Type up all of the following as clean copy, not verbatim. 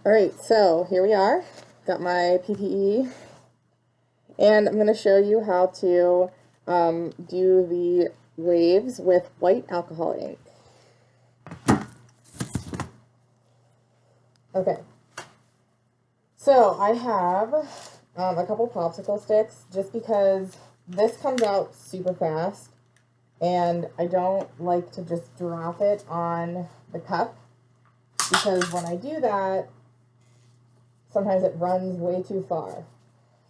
Alright, so here we are. Got my PPE, and I'm going to show you how to do the waves with white alcohol ink. Okay, so I have a couple popsicle sticks just because this comes out super fast, and I don't like to just drop it on the cup because when I do that, sometimes it runs way too far.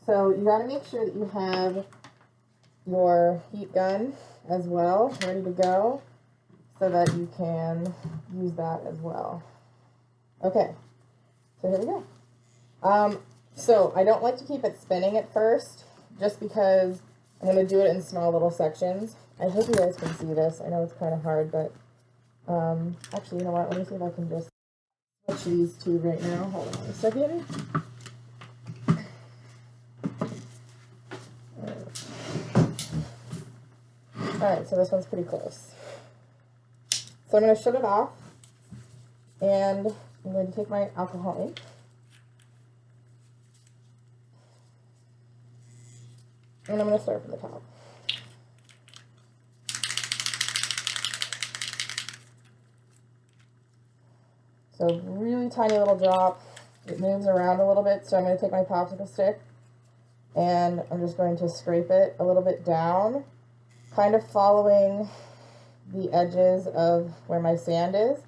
So you got to make sure that you have your heat gun as well, ready to go, so that you can use that as well. Okay, so here we go. So I don't like to keep it spinning at first, just because I'm going to do it in small little sections. I hope you guys can see this. I know it's kind of hard, but actually, you know what? Let me see if I can just switch these two right now. Hold on a second. Alright, so this one's pretty close. So I'm going to shut it off, and I'm going to take my alcohol ink. And I'm going to start from the top. So really tiny little drop. It moves around a little bit, so I'm going to take my popsicle stick, and I'm just going to scrape it a little bit down, kind of following the edges of where my sand is.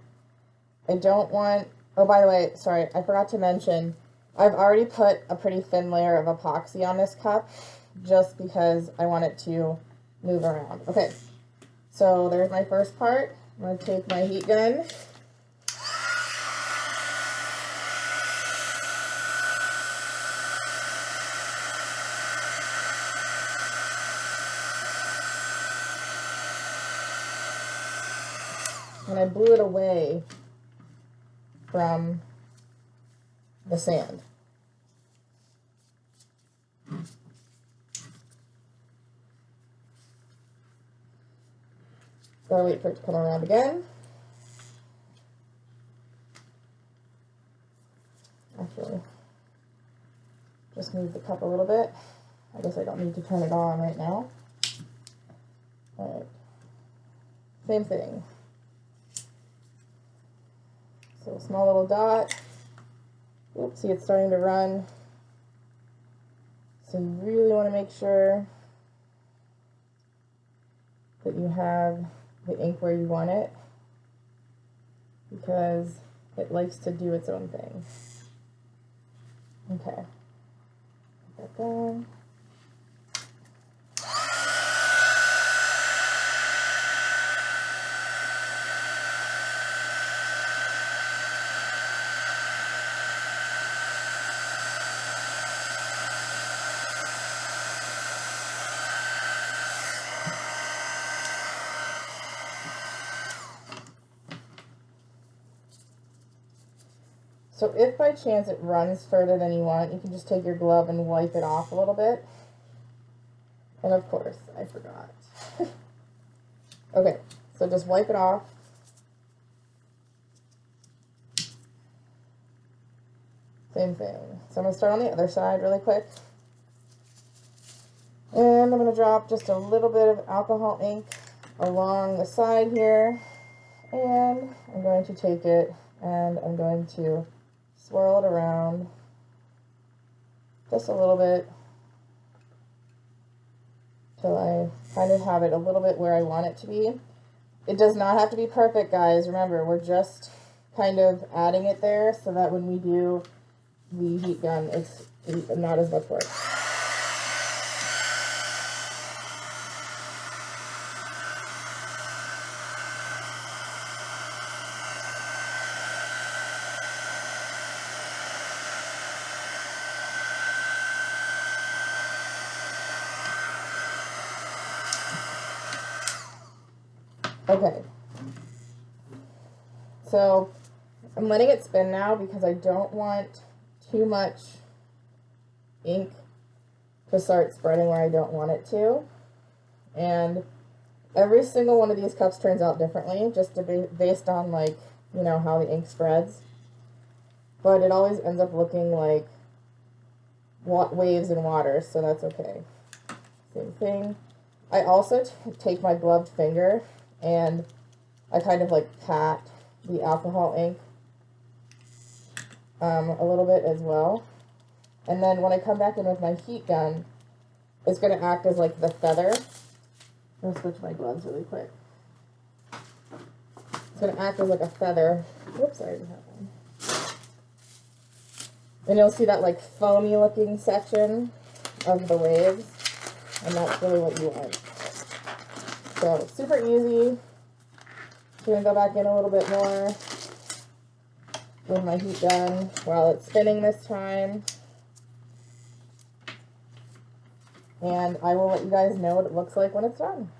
I don't want, oh, by the way, sorry, I forgot to mention, I've already put a pretty thin layer of epoxy on this cup, just because I want it to move around. Okay, so there's my first part. I'm going to take my heat gun. And I blew it away from the sand. Gotta wait for it to come around again. Actually, just move the cup a little bit. I guess I don't need to turn it on right now. Alright, same thing. So a small little dot. Oops, see, it's starting to run. So you really want to make sure that you have the ink where you want it, because it likes to do its own thing. Okay. Put that down. So if by chance it runs further than you want, you can just take your glove and wipe it off a little bit. And of course, I forgot. Okay, so just wipe it off. Same thing. So I'm going to start on the other side really quick. And I'm going to drop just a little bit of alcohol ink along the side here. And I'm going to take it and I'm going to swirl it around just a little bit till I kind of have it a little bit where I want it to be. It does not have to be perfect, guys. Remember, we're just kind of adding it there so that when we do the heat gun, it's not as much work. Okay, so I'm letting it spin now because I don't want too much ink to start spreading where I don't want it to. And every single one of these cups turns out differently, just to be based on, like, you know, how the ink spreads. but it always ends up looking like waves in water, so that's okay. Same thing. I also take my gloved finger and I kind of like pat the alcohol ink a little bit as well. And then when I come back in with my heat gun, it's going to act as like the feather. I'll switch my gloves really quick. It's going to act as like a feather. Whoops, I already have one. And you'll see that like foamy looking section of the waves. And that's really what you want. So, super easy. I'm going to go back in a little bit more with my heat gun while it's spinning this time. And I will let you guys know what it looks like when it's done.